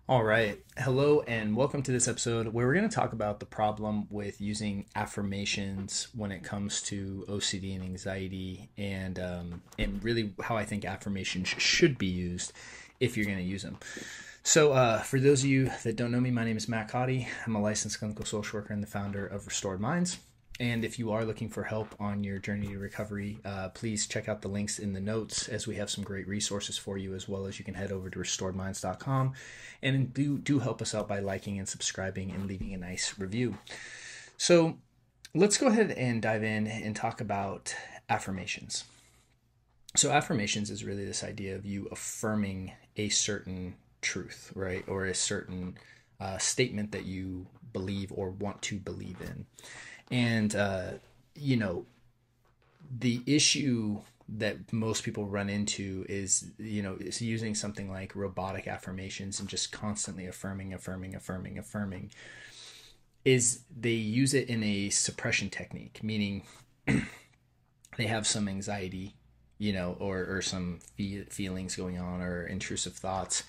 All right. Hello, and welcome to this episode where we're going to talk about the problem with using affirmations when it comes to OCD and anxiety, and really how I think affirmations should be used if you're going to use them. So, for those of you that don't know me, my name is Matt Cotty. I'm a licensed clinical social worker and the founder of Restored Minds. And if you are looking for help on your journey to recovery, please check out the links in the notes as we have some great resources for you, as well as you can head over to restoredminds.com and do help us out by liking and subscribing and leaving a nice review. So let's go ahead and dive in and talk about affirmations. So affirmations is really this idea of you affirming a certain truth, right? Or a certain statement that you believe or want to believe in. And, you know, the issue that most people run into is using something like robotic affirmations and just constantly affirming, is they use it in a suppression technique, meaning they have some anxiety, or some feelings going on or intrusive thoughts,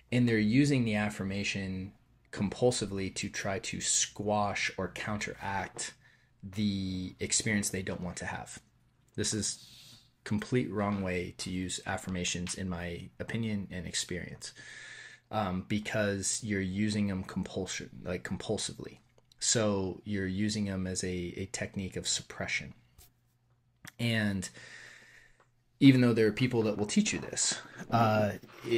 and they're using the affirmation compulsively to try to squash or counteract the experience they don't want to have. This is complete wrong way to use affirmations in my opinion and experience, because you're using them compulsively. So you're using them as a technique of suppression. And even though there are people that will teach you this,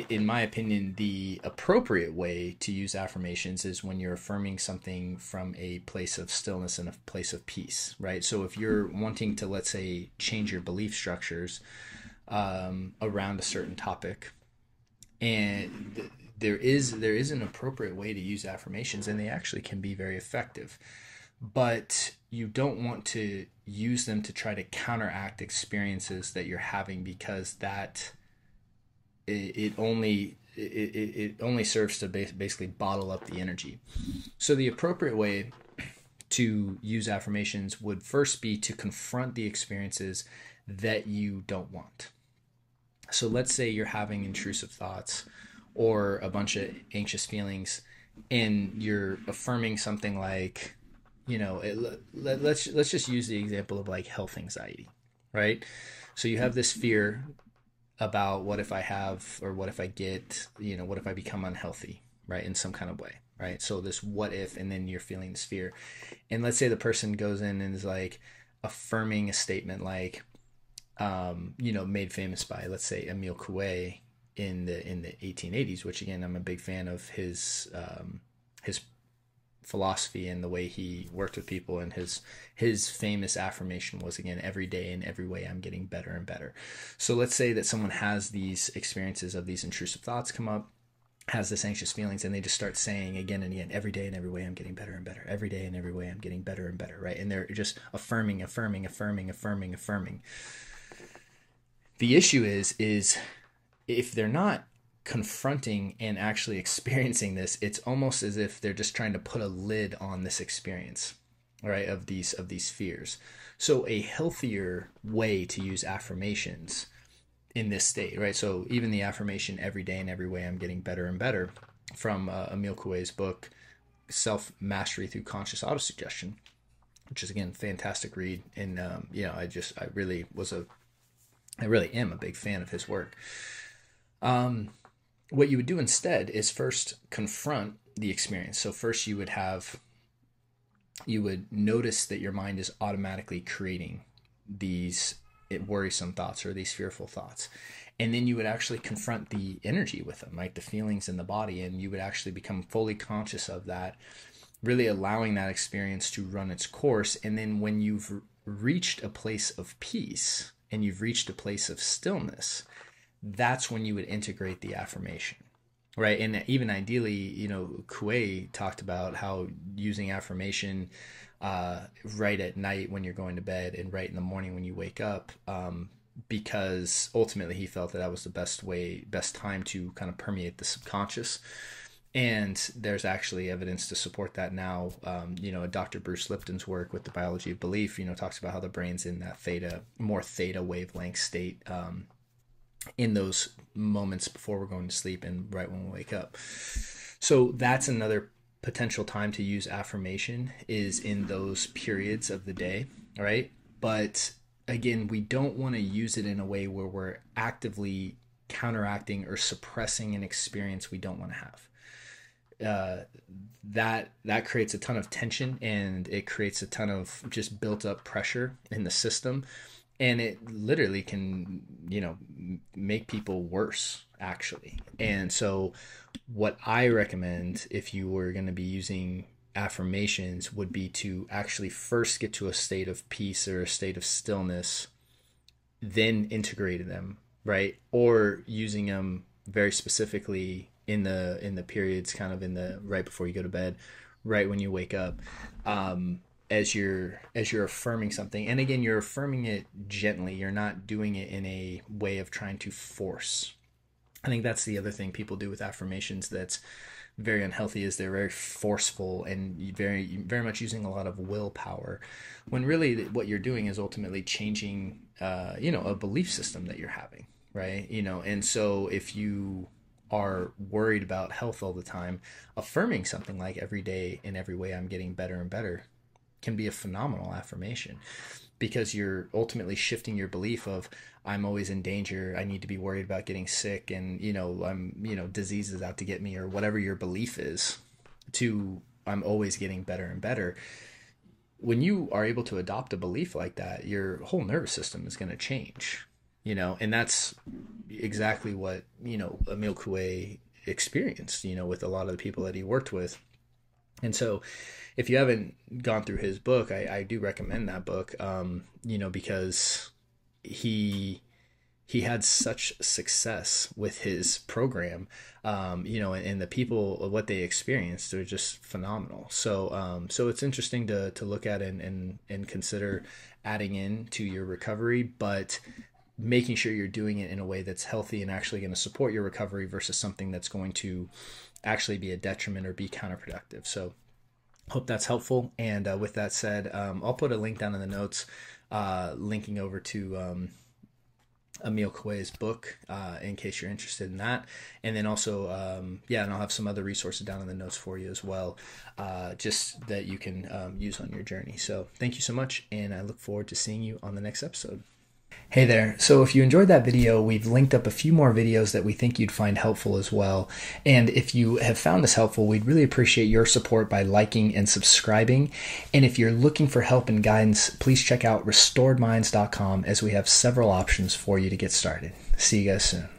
in my opinion, the appropriate way to use affirmations is when you're affirming something from a place of stillness and a place of peace, right? So if you're wanting to, let's say, change your belief structures around a certain topic, and there is an appropriate way to use affirmations, and they actually can be very effective. But you don't want to use them to try to counteract experiences that you're having, because that it only serves to basically bottle up the energy. So the appropriate way to use affirmations would first be to confront the experiences that you don't want. So let's say you're having intrusive thoughts or a bunch of anxious feelings, and you're affirming something like, let's just use the example of like health anxiety, right? So you have this fear about what if I have, or what if I get, what if I become unhealthy, right? In some kind of way, right? So this what if, and then you're feeling this fear. And let's say the person goes in and is like affirming a statement like, made famous by, let's say, Emile Coué in the 1880s, which again, I'm a big fan of his philosophy and the way he worked with people, and his famous affirmation was, again, every day in every way I'm getting better and better. So let's say that someone has these experiences of these intrusive thoughts come up, has this anxious feelings, and they just start saying again and again, every day in every way I'm getting better and better, every day in every way I'm getting better and better, right? And they're just affirming. The issue is if they're not confronting and actually experiencing this, it's almost as if they're just trying to put a lid on this experience, right, of these fears. So a healthier way to use affirmations in this state, right? So even the affirmation, every day in every way I'm getting better and better, from Emile Coué's book, Self Mastery Through Conscious Autosuggestion, which is, again, fantastic read. And I really am a big fan of his work. What you would do instead is first confront the experience. So first you would notice that your mind is automatically creating these worrisome thoughts or these fearful thoughts. And then you would actually confront the energy with them, right? The feelings in the body. And you would actually become fully conscious of that, really allowing that experience to run its course. And then when you've reached a place of peace and you've reached a place of stillness, that's when you would integrate the affirmation, right? And even ideally, Coué talked about how using affirmation right at night when you're going to bed and right in the morning when you wake up, because ultimately he felt that was the best time to kind of permeate the subconscious. And there's actually evidence to support that now. Dr. Bruce Lipton's work with the biology of belief, talks about how the brain's in that more theta wavelength state, in those moments before we're going to sleep and right when we wake up. So that's another potential time to use affirmation is in those periods of the day, right? But again, we don't want to use it in a way where we're actively counteracting or suppressing an experience we don't want to have. That creates a ton of tension, and it creates a ton of just built up pressure in the system, and it literally can, make people worse actually. And so what I recommend if you were going to be using affirmations would be to actually first get to a state of peace or a state of stillness, then integrating them, right? Or using them very specifically in the periods, kind of in the right before you go to bed, right when you wake up, as you're affirming something. And again, you're affirming it gently. You're not doing it in a way of trying to force. I think that's the other thing people do with affirmations that's very unhealthy, is they're very forceful and very much using a lot of willpower, when really what you're doing is ultimately changing a belief system that you're having, right? And so if you are worried about health all the time, affirming something like every day in every way I'm getting better and better can be a phenomenal affirmation, because you're ultimately shifting your belief of I'm always in danger, I need to be worried about getting sick, and I'm disease is out to get me, or whatever your belief is, to I'm always getting better and better. When you are able to adopt a belief like that, your whole nervous system is going to change, and that's exactly what Emil Coué experienced, with a lot of the people that he worked with. And so if you haven't gone through his book, I do recommend that book, because he had such success with his program, and the people, what they experienced, they're just phenomenal. So it's interesting to look at and consider adding in to your recovery, but making sure you're doing it in a way that's healthy and actually going to support your recovery versus something that's going to actually be a detriment or be counterproductive. So hope that's helpful. And with that said, I'll put a link down in the notes, linking over to Emil Coué's book, in case you're interested in that. And then also, and I'll have some other resources down in the notes for you as well, just that you can use on your journey. So thank you so much, and I look forward to seeing you on the next episode. Hey there. So if you enjoyed that video, we've linked up a few more videos that we think you'd find helpful as well. And if you have found this helpful, we'd really appreciate your support by liking and subscribing. And if you're looking for help and guidance, please check out restoredminds.com, as we have several options for you to get started. See you guys soon.